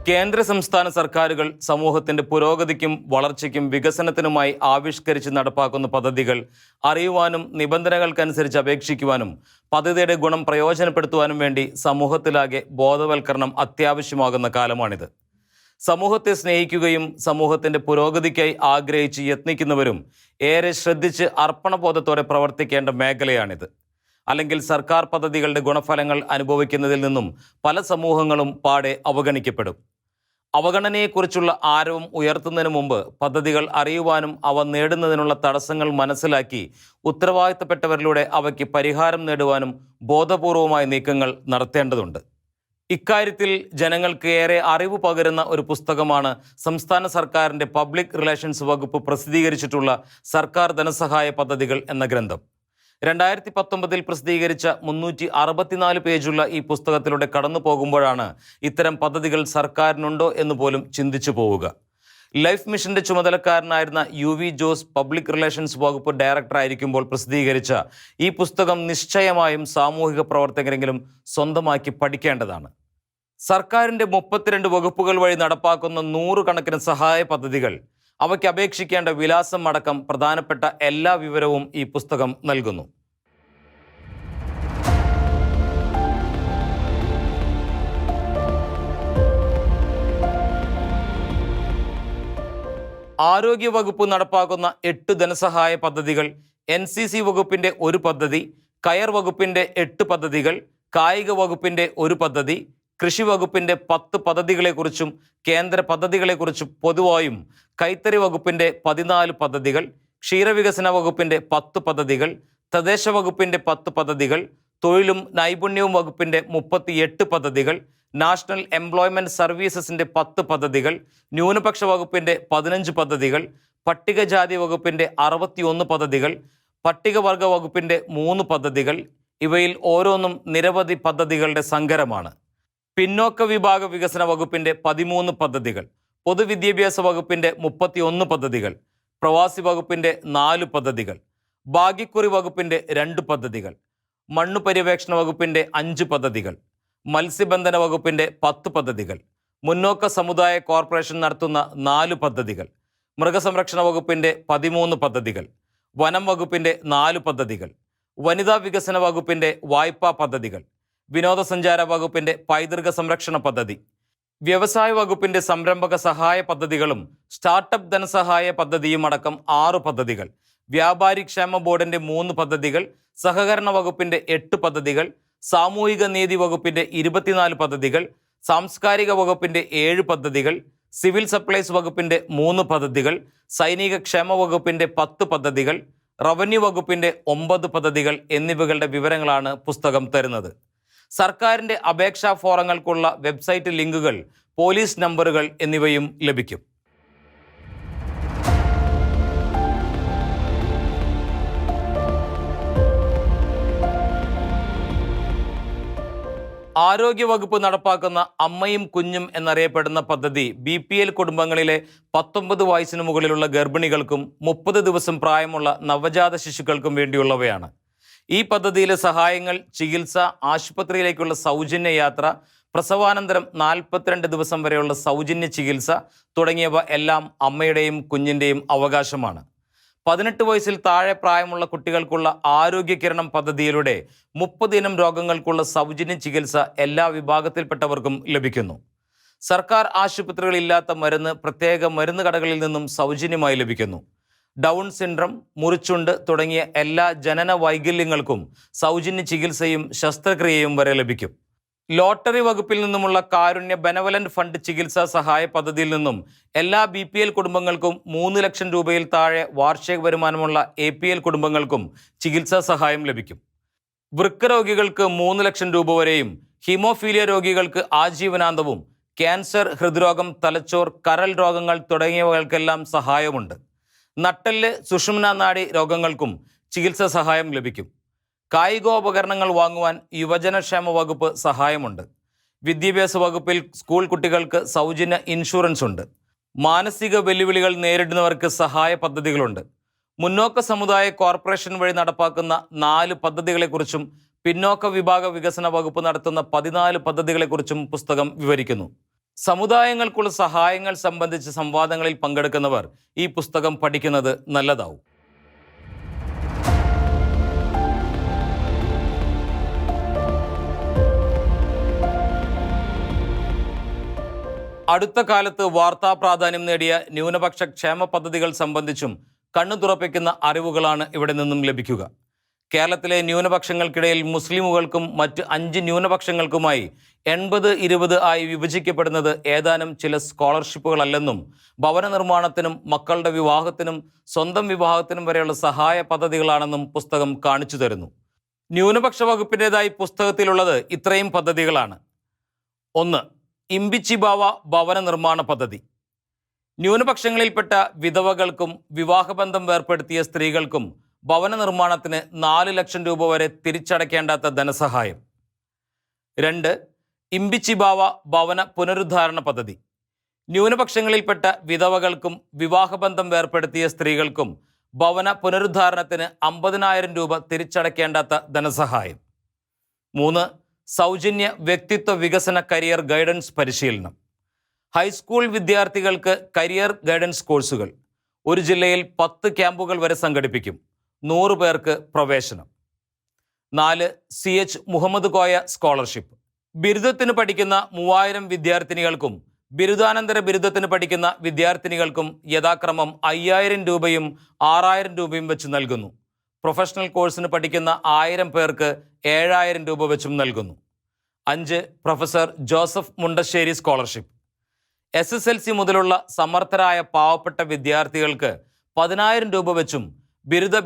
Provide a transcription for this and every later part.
കേന്ദ്ര സംസ്ഥാന സർക്കാരുകൾ സമൂഹത്തിന്റെ പുരോഗതിക്കും വളർച്ചയ്ക്കും വികസനത്തിനുമായി ആവിഷ്കരിച്ച് നടപ്പാക്കുന്ന പദ്ധതികൾ അറിയുവാനും നിബന്ധനകൾക്കനുസരിച്ച് അപേക്ഷിക്കുവാനും പദ്ധതിയുടെ ഗുണം പ്രയോജനപ്പെടുത്തുവാനും വേണ്ടി സമൂഹത്തിലാകെ ബോധവൽക്കരണം അത്യാവശ്യമാകുന്ന കാലമാണിത്. സമൂഹത്തെ സ്നേഹിക്കുകയും സമൂഹത്തിന്റെ പുരോഗതിക്കായി ആഗ്രഹിച്ച് യത്നിക്കുന്നവരും ഏറെ ശ്രദ്ധിച്ച് അർപ്പണബോധത്തോടെ പ്രവർത്തിക്കേണ്ട മേഖലയാണിത്. അല്ലെങ്കിൽ സർക്കാർ പദ്ധതികളുടെ ഗുണഫലങ്ങൾ അനുഭവിക്കുന്നതിൽ നിന്നും പല സമൂഹങ്ങളും പാടെ അവഗണിക്കപ്പെടും. അവഗണനയെക്കുറിച്ചുള്ള ആരവം ഉയർത്തുന്നതിന് മുമ്പ് പദ്ധതികൾ അറിയുവാനും അവ നേടുന്നതിനുള്ള തടസ്സങ്ങൾ മനസ്സിലാക്കി ഉത്തരവാദിത്തപ്പെട്ടവരിലൂടെ അവയ്ക്ക് പരിഹാരം നേടുവാനും ബോധപൂർവമായ നീക്കങ്ങൾ നടത്തേണ്ടതുണ്ട്. ഇക്കാര്യത്തിൽ ജനങ്ങൾക്ക് ഏറെ അറിവ് പകരുന്ന ഒരു പുസ്തകമാണ് സംസ്ഥാന സർക്കാരിൻ്റെ പബ്ലിക് റിലേഷൻസ് വകുപ്പ് പ്രസിദ്ധീകരിച്ചിട്ടുള്ള സർക്കാർ ധനസഹായ പദ്ധതികൾ എന്ന ഗ്രന്ഥം. 2019 പ്രസിദ്ധീകരിച്ച 364 പേജുള്ള ഈ പുസ്തകത്തിലൂടെ കടന്നു പോകുമ്പോഴാണ് ഇത്തരം പദ്ധതികൾ സർക്കാരിനുണ്ടോ എന്ന് പോലും ചിന്തിച്ചു പോവുക. ലൈഫ് മിഷന്റെ ചുമതലക്കാരനായിരുന്ന UV ജോസ് പബ്ലിക് റിലേഷൻസ് വകുപ്പ് ഡയറക്ടറായിരിക്കുമ്പോൾ പ്രസിദ്ധീകരിച്ച ഈ പുസ്തകം നിശ്ചയമായും സാമൂഹിക പ്രവർത്തകരെങ്കിലും സ്വന്തമാക്കി പഠിക്കേണ്ടതാണ്. സർക്കാരിൻ്റെ 32 വകുപ്പുകൾ വഴി നടപ്പാക്കുന്ന 100 കണക്കിന് സഹായ പദ്ധതികൾ, അവയ്ക്ക് അപേക്ഷിക്കേണ്ട വിലാസം അടക്കം പ്രധാനപ്പെട്ട എല്ലാ വിവരവും ഈ പുസ്തകം നൽകുന്നു. ആരോഗ്യ വകുപ്പ് നടപ്പാക്കുന്ന 8 ധനസഹായ പദ്ധതികൾ, NCC വകുപ്പിൻ്റെ 1 പദ്ധതി, കയർ വകുപ്പിൻ്റെ 8 പദ്ധതികൾ, കായിക വകുപ്പിൻ്റെ 1 പദ്ധതി, കൃഷി വകുപ്പിൻ്റെ 10 പദ്ധതികളെക്കുറിച്ചും കേന്ദ്ര പദ്ധതികളെക്കുറിച്ചും പൊതുവായും, കൈത്തറി വകുപ്പിൻ്റെ 14 പദ്ധതികൾ, ക്ഷീരവികസന വകുപ്പിൻ്റെ 10 പദ്ധതികൾ, തദ്ദേശ വകുപ്പിൻ്റെ 10 പദ്ധതികൾ, തൊഴിലും നൈപുണ്യവും വകുപ്പിൻ്റെ 38 പദ്ധതികൾ, നാഷണൽ എംപ്ലോയ്മെൻറ്റ് സർവീസസിൻ്റെ 10 പദ്ധതികൾ, ന്യൂനപക്ഷ വകുപ്പിൻ്റെ 15 പദ്ധതികൾ, പട്ടികജാതി വകുപ്പിൻ്റെ 61 പദ്ധതികൾ, പട്ടികവർഗ വകുപ്പിൻ്റെ 3 പദ്ധതികൾ, ഇവയിൽ ഓരോന്നും നിരവധി പദ്ധതികളുടെ സങ്കരമാണ്. പിന്നോക്ക വിഭാഗ വികസന വകുപ്പിൻ്റെ 13 പദ്ധതികൾ, പൊതുവിദ്യാഭ്യാസ വകുപ്പിൻ്റെ 31 പദ്ധതികൾ, പ്രവാസി വകുപ്പിൻ്റെ 4 പദ്ധതികൾ, ഭാഗ്യക്കുറി വകുപ്പിൻ്റെ 2 പദ്ധതികൾ, മണ്ണു പര്യവേക്ഷണ വകുപ്പിൻ്റെ 5 പദ്ധതികൾ, മത്സ്യബന്ധന വകുപ്പിൻ്റെ 10 പദ്ധതികൾ, മുന്നോക്ക സമുദായ കോർപ്പറേഷൻ നടത്തുന്ന 4 പദ്ധതികൾ, മൃഗസംരക്ഷണ വകുപ്പിൻ്റെ 13 പദ്ധതികൾ, വനം വകുപ്പിൻ്റെ 4 പദ്ധതികൾ, വനിതാ വികസന വകുപ്പിൻ്റെ വായ്പാ പദ്ധതികൾ, വിനോദസഞ്ചാര വകുപ്പിൻ്റെ പൈതൃക സംരക്ഷണ പദ്ധതി, വ്യവസായ വകുപ്പിൻ്റെ സംരംഭക സഹായ പദ്ധതികളും സ്റ്റാർട്ടപ്പ് ധനസഹായ പദ്ധതിയും അടക്കം 6 പദ്ധതികൾ, വ്യാപാരി ക്ഷേമ ബോർഡിൻ്റെ 3 പദ്ധതികൾ, സഹകരണ വകുപ്പിൻ്റെ 8 പദ്ധതികൾ, സാമൂഹിക നീതി വകുപ്പിൻ്റെ 24 പദ്ധതികൾ, സാംസ്കാരിക വകുപ്പിൻ്റെ 7 പദ്ധതികൾ, സിവിൽ സപ്ലൈസ് വകുപ്പിൻ്റെ 3 പദ്ധതികൾ, സൈനിക ക്ഷേമ വകുപ്പിൻ്റെ 10 പദ്ധതികൾ, റവന്യൂ വകുപ്പിൻ്റെ 9 പദ്ധതികൾ എന്നിവകളുടെ വിവരങ്ങളാണ് പുസ്തകം തരുന്നത്. സർക്കാരിൻ്റെ അപേക്ഷാ ഫോറങ്ങൾക്കുള്ള വെബ്സൈറ്റ് ലിങ്കുകൾ, പോലീസ് നമ്പറുകൾ എന്നിവയും ലഭിക്കും. ആരോഗ്യവകുപ്പ് നടപ്പാക്കുന്ന അമ്മയും കുഞ്ഞും എന്നറിയപ്പെടുന്ന പദ്ധതി BPL കുടുംബങ്ങളിലെ 19 വയസ്സിന് മുകളിലുള്ള ഗർഭിണികൾക്കും 30 ദിവസം പ്രായമുള്ള നവജാത ശിശുക്കൾക്കും വേണ്ടിയുള്ളവയാണ്. ഈ പദ്ധതിയിലെ സഹായങ്ങൾ ചികിത്സ, ആശുപത്രിയിലേക്കുള്ള സൗജന്യ യാത്ര, പ്രസവാനന്തരം 42 ദിവസം വരെയുള്ള സൗജന്യ ചികിത്സ തുടങ്ങിയവ എല്ലാം അമ്മയുടെയും കുഞ്ഞിൻ്റെയും അവകാശമാണ്. 18 വയസ്സിൽ താഴെ പ്രായമുള്ള കുട്ടികൾക്കുള്ള ആരോഗ്യകിരണം പദ്ധതിയിലൂടെ 30 ഇനം രോഗങ്ങൾക്കുള്ള സൗജന്യ ചികിത്സ എല്ലാ വിഭാഗത്തിൽപ്പെട്ടവർക്കും ലഭിക്കുന്നു. സർക്കാർ ആശുപത്രികളില്ലാത്ത മരുന്ന് പ്രത്യേക മരുന്ന് കടകളിൽ നിന്നും സൗജന്യമായി ലഭിക്കുന്നു. ഡൗൺ സിൻഡ്രം, മുറിച്ചുണ്ട് തുടങ്ങിയ എല്ലാ ജനന വൈകല്യങ്ങൾക്കും സൗജന്യ ചികിത്സയും ശസ്ത്രക്രിയയും വരെ ലഭിക്കും. ലോട്ടറി വകുപ്പിൽ നിന്നുമുള്ള കാരുണ്യ ബെനവലന്റ് ഫണ്ട് ചികിത്സാ സഹായ പദ്ധതിയിൽ നിന്നും എല്ലാ BPL കുടുംബങ്ങൾക്കും 3 ലക്ഷം രൂപയിൽ താഴെ വാർഷിക വരുമാനമുള്ള APL കുടുംബങ്ങൾക്കും ചികിത്സാ സഹായം ലഭിക്കും. വൃക്ക രോഗികൾക്ക് 3 ലക്ഷം രൂപ വരെയും, ഹീമോഫീലിയ രോഗികൾക്ക് ആജീവനാന്തവും, ക്യാൻസർ, ഹൃദ്രോഗം, തലച്ചോർ, കരൾ രോഗങ്ങൾ തുടങ്ങിയവകൾക്കെല്ലാം സഹായമുണ്ട്. നട്ടെല്ല്, സുഷുമ്നാ നാഡി രോഗങ്ങൾക്കും ചികിത്സാ സഹായം ലഭിക്കും. കായികോപകരണങ്ങൾ വാങ്ങുവാൻ യുവജനക്ഷേമ വകുപ്പ് സഹായമുണ്ട്. വിദ്യാഭ്യാസ വകുപ്പിൽ സ്കൂൾ കുട്ടികൾക്ക് സൗജന്യ ഇൻഷുറൻസ് ഉണ്ട്. മാനസിക വെല്ലുവിളികൾ നേരിടുന്നവർക്ക് സഹായ പദ്ധതികളുണ്ട്. മുന്നോക്ക സമുദായ കോർപ്പറേഷൻ വഴി നടപ്പാക്കുന്ന 4 പദ്ധതികളെക്കുറിച്ചും പിന്നോക്ക വിഭാഗ വികസന വകുപ്പ് നടത്തുന്ന 14 പദ്ധതികളെക്കുറിച്ചും പുസ്തകം വിവരിക്കുന്നു. സമുദായങ്ങൾക്കുള്ള സഹായങ്ങൾ സംബന്ധിച്ച് സംവാദങ്ങളിൽ പങ്കെടുക്കുന്നവർ ഈ പുസ്തകം പഠിക്കുന്നത് നല്ലതാവും. അടുത്ത കാലത്ത് വാർത്താ പ്രാധാന്യം നേടിയ ന്യൂനപക്ഷ ക്ഷേമ പദ്ധതികൾ സംബന്ധിച്ചും കണ്ണു തുറപ്പിക്കുന്ന അറിവുകളാണ് ഇവിടെ നിന്നും ലഭിക്കുക. കേരളത്തിലെ ന്യൂനപക്ഷങ്ങൾക്കിടയിൽ മുസ്ലിമുകൾക്കും മറ്റ് 5 ന്യൂനപക്ഷങ്ങൾക്കുമായി 80-20 ആയി വിഭജിക്കപ്പെടുന്നത് ഏതാനും ചില സ്കോളർഷിപ്പുകളല്ലെന്നും ഭവന നിർമ്മാണത്തിനും മക്കളുടെ വിവാഹത്തിനും സ്വന്തം വിവാഹത്തിനും വരെയുള്ള സഹായ പദ്ധതികളാണെന്നും പുസ്തകം കാണിച്ചു തരുന്നു. ന്യൂനപക്ഷ വകുപ്പിൻ്റെതായി പുസ്തകത്തിലുള്ളത് ഇത്രയും പദ്ധതികളാണ്. 1. ഇമ്പിച്ചിബാവ ഭവന നിർമ്മാണ പദ്ധതി. ന്യൂനപക്ഷങ്ങളിൽപ്പെട്ട വിധവകൾക്കും വിവാഹബന്ധം വേർപ്പെടുത്തിയ സ്ത്രീകൾക്കും ഭവന നിർമ്മാണത്തിന് 4 ലക്ഷം രൂപ വരെ തിരിച്ചടയ്ക്കേണ്ടാത്ത ധനസഹായം. 2. ഇമ്പിച്ചിബാവ ഭവന പുനരുദ്ധാരണ പദ്ധതി. ന്യൂനപക്ഷങ്ങളിൽപ്പെട്ട വിധവകൾക്കും വിവാഹബന്ധം വേർപ്പെടുത്തിയ സ്ത്രീകൾക്കും ഭവന പുനരുദ്ധാരണത്തിന് 50,000 രൂപ തിരിച്ചടയ്ക്കേണ്ടാത്ത ധനസഹായം. 3. സൗജന്യ വ്യക്തിത്വ വികസന കരിയർ ഗൈഡൻസ് പരിശീലനം. ഹൈസ്കൂൾ വിദ്യാർത്ഥികൾക്ക് കരിയർ ഗൈഡൻസ് കോഴ്സുകൾ ഒരു ജില്ലയിൽ 10 ക്യാമ്പുകൾ വരെ സംഘടിപ്പിക്കും. 100 പേർക്ക് പ്രവേശനം. 4. CH Muhammad Koya scholarship. ബിരുദത്തിന് പഠിക്കുന്ന 3000 വിദ്യാർത്ഥിനികൾക്കും ബിരുദാനന്തര ബിരുദത്തിന് പഠിക്കുന്ന വിദ്യാർത്ഥിനികൾക്കും യഥാക്രമം 5000 രൂപയും 6000 രൂപയും വെച്ച് നൽകുന്നു. പ്രൊഫഷണൽ കോഴ്സിന് പഠിക്കുന്ന 1000 പേർക്ക് 7000 രൂപ വെച്ചും നൽകുന്നു. 5. Professor Joseph Mundassery scholarship. SSLC മുതലുള്ള സമർത്ഥരായ പാവപ്പെട്ട വിദ്യാർത്ഥികൾക്ക് 10,000 രൂപ വെച്ചും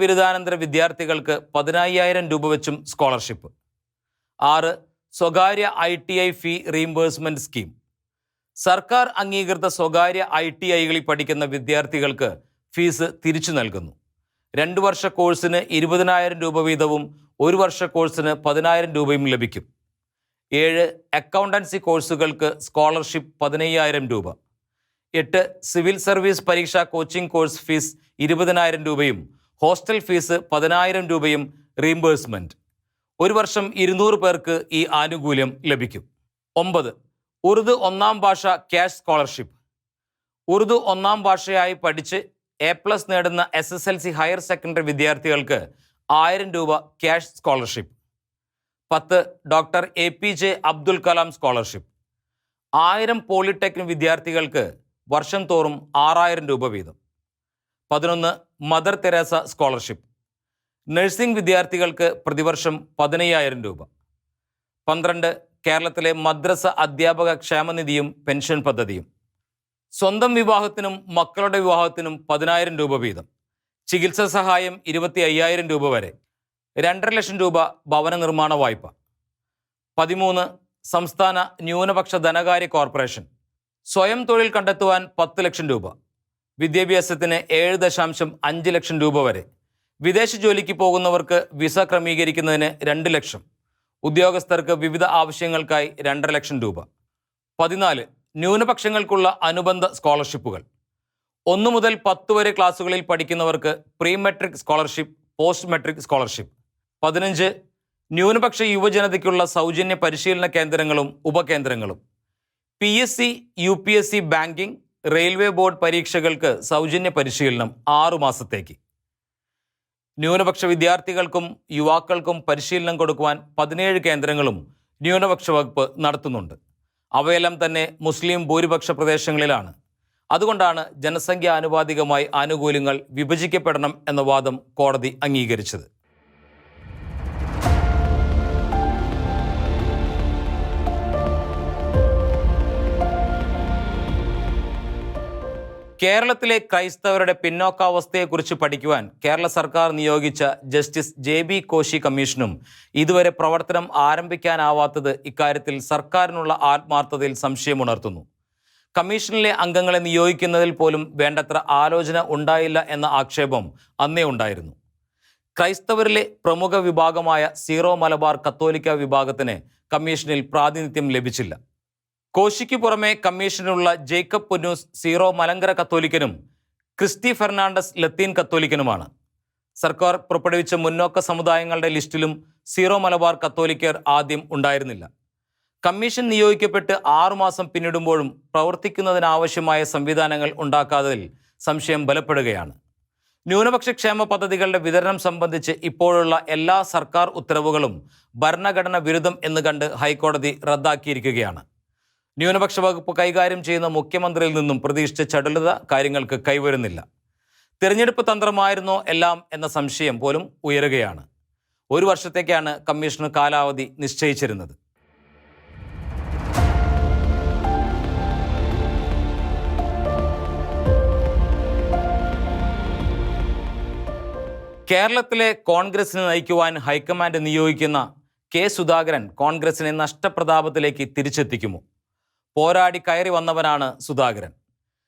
ബിരുദാനന്തര വിദ്യാർത്ഥികൾക്ക് 15,000 രൂപ വെച്ചും സ്കോളർഷിപ്പ്. 6. സ്വകാര്യ ITI ഫീ റീംബേഴ്സ്മെൻറ്റ് സ്കീം. സർക്കാർ അംഗീകൃത സ്വകാര്യ ITIകളിൽ പഠിക്കുന്ന വിദ്യാർത്ഥികൾക്ക് ഫീസ് തിരിച്ചു നൽകുന്നു. 2 വർഷ കോഴ്സിന് 20,000 രൂപ വീതവും 1 വർഷ കോഴ്സിന് 10,000 രൂപയും ലഭിക്കും. 7. അക്കൗണ്ടൻസി കോഴ്സുകൾക്ക് സ്കോളർഷിപ്പ് 15,000 രൂപ. 8. സിവിൽ സർവീസ് പരീക്ഷാ കോച്ചിംഗ് കോഴ്സ് ഫീസ് 20,000 രൂപയും ഹോസ്റ്റൽ ഫീസ് 10,000 രൂപയും റീംബേഴ്സ്മെൻറ്റ്. 1 വർഷം 200 പേർക്ക് ഈ ആനുകൂല്യം ലഭിക്കും. 9. ഉറുദു 1-ാം ഭാഷ ക്യാഷ് സ്കോളർഷിപ്പ്. ഉറുദു 1-ാം ഭാഷയായി പഠിച്ച് A+ നേടുന്ന SSLC ഹയർ സെക്കൻഡറി വിദ്യാർത്ഥികൾക്ക് 1000 രൂപ cash scholarship. 10. Doctor APJ Abdul Kalam scholarship. 1000 polytechnic വിദ്യാർത്ഥികൾക്ക് വർഷം തോറും 6000 രൂപ വീതം. 11. Mother Teresa scholarship. നഴ്സിംഗ് വിദ്യാർത്ഥികൾക്ക് പ്രതിവർഷം 15,000 രൂപ. 12. കേരളത്തിലെ മദ്രസ അധ്യാപക ക്ഷേമനിധിയും പെൻഷൻ പദ്ധതിയും. സ്വന്തം വിവാഹത്തിനും മക്കളുടെ വിവാഹത്തിനും 10,000 രൂപ വീതം. ചികിത്സാ സഹായം 25,000 രൂപ വരെ. 2.5 ലക്ഷം രൂപ ഭവന നിർമ്മാണ വായ്പ. 13. സംസ്ഥാന ന്യൂനപക്ഷ ധനകാര്യ കോർപ്പറേഷൻ. സ്വയം തൊഴിൽ കണ്ടെത്തുവാൻ 10 ലക്ഷം രൂപ. വിദ്യാഭ്യാസത്തിന് 7.5 ലക്ഷം രൂപ വരെ. വിദേശ ജോലിക്ക് പോകുന്നവർക്ക് വിസ ക്രമീകരിക്കുന്നതിന് 2 ലക്ഷം. ഉദ്യോഗസ്ഥർക്ക് വിവിധ ആവശ്യങ്ങൾക്കായി 2.5 ലക്ഷം രൂപ. 14. ന്യൂനപക്ഷങ്ങൾക്കുള്ള അനുബന്ധ സ്കോളർഷിപ്പുകൾ. 1 മുതൽ 10 വരെ ക്ലാസ്സുകളിൽ പഠിക്കുന്നവർക്ക് pre metric scholarship, post metric scholarship. 15. ന്യൂനപക്ഷ യുവജനതയ്ക്കുള്ള സൗജന്യ പരിശീലന കേന്ദ്രങ്ങളും ഉപകേന്ദ്രങ്ങളും. PSC, UPSC banking, railway board പരീക്ഷകൾക്ക് സൗജന്യ പരിശീലനം 6 മാസത്തേക്ക്. ന്യൂനപക്ഷ വിദ്യാർത്ഥികൾക്കും യുവാക്കൾക്കും പരിശീലനം കൊടുക്കുവാൻ 17 കേന്ദ്രങ്ങളും ന്യൂനപക്ഷ വകുപ്പ് നടത്തുന്നുണ്ട്. അവയെല്ലാം തന്നെ മുസ്ലിം ഭൂരിപക്ഷ പ്രദേശങ്ങളിലാണ്. അതുകൊണ്ടാണ് ജനസംഖ്യ ആനുപാതികമായി ആനുകൂല്യങ്ങൾ വിഭജിക്കപ്പെടണം എന്ന വാദം കോടതി അംഗീകരിച്ചത്. കേരളത്തിലെ ക്രൈസ്തവരുടെ പിന്നോക്കാവസ്ഥയെക്കുറിച്ച് പഠിക്കുവാൻ കേരള സർക്കാർ നിയോഗിച്ച ജസ്റ്റിസ് JB കോശി കമ്മീഷനും ഇതുവരെ പ്രവർത്തനം ആരംഭിക്കാനാവാത്തത് ഇക്കാര്യത്തിൽ സർക്കാരിനുള്ള ആത്മാർത്ഥതയിൽ സംശയമുണർത്തുന്നു. കമ്മീഷനിലെ അംഗങ്ങളെ നിയോഗിക്കുന്നതിൽ പോലും വേണ്ടത്ര ആലോചന ഉണ്ടായില്ല എന്ന ആക്ഷേപം അന്നേ ഉണ്ടായിരുന്നു. ക്രൈസ്തവരിലെ പ്രമുഖ വിഭാഗമായ സീറോ മലബാർ കത്തോലിക്ക വിഭാഗത്തിന് കമ്മീഷനിൽ പ്രാതിനിധ്യം ലഭിച്ചില്ല. കോശിക്ക് പുറമെ കമ്മീഷനിലുള്ള ജേക്കബ് പുന്നൂസ് സീറോ മലങ്കര കത്തോലിക്കനും ക്രിസ്റ്റി ഫെർണാണ്ടസ് ലത്തീൻ കത്തോലിക്കനുമാണ്. സർക്കാർ പുറപ്പെടുവിച്ച മുന്നോക്ക സമുദായങ്ങളുടെ ലിസ്റ്റിലും സീറോ മലബാർ കത്തോലിക്കർ ആദ്യം ഉണ്ടായിരുന്നില്ല. കമ്മീഷൻ നിയോഗിക്കപ്പെട്ട് 6 മാസം പിന്നിടുമ്പോഴും പ്രവർത്തിക്കുന്നതിനാവശ്യമായ സംവിധാനങ്ങൾ ഉണ്ടാക്കാത്തതിൽ സംശയം ബലപ്പെടുകയാണ്. ന്യൂനപക്ഷ ക്ഷേമ പദ്ധതികളുടെ വിതരണം സംബന്ധിച്ച് ഇപ്പോഴുള്ള എല്ലാ സർക്കാർ ഉത്തരവുകളും ഭരണഘടന വിരുദ്ധം എന്ന് കണ്ട് ഹൈക്കോടതി റദ്ദാക്കിയിരിക്കുകയാണ്. ന്യൂനപക്ഷ വകുപ്പ് കൈകാര്യം ചെയ്യുന്ന മുഖ്യമന്ത്രിയിൽ നിന്നും പ്രതീക്ഷിച്ച ചടുലത കാര്യങ്ങൾക്ക് കൈവരുന്നില്ല. തിരഞ്ഞെടുപ്പ് തന്ത്രമായിരുന്നോ എല്ലാം എന്ന സംശയം പോലും ഉയരുകയാണ്. 1 വർഷത്തേക്കാണ് കമ്മീഷന് കാലാവധി നിശ്ചയിച്ചിരുന്നത്. കേരളത്തിലെ കോൺഗ്രസിനെ നയിക്കുവാൻ ഹൈക്കമാൻഡ് നിയോഗിക്കുന്ന കെ സുധാകരൻ കോൺഗ്രസിനെ നഷ്ടപ്രതാപത്തിലേക്ക് തിരിച്ചെത്തിക്കുമോ? പോരാടി കയറി വന്നവനാണ് സുധാകരൻ.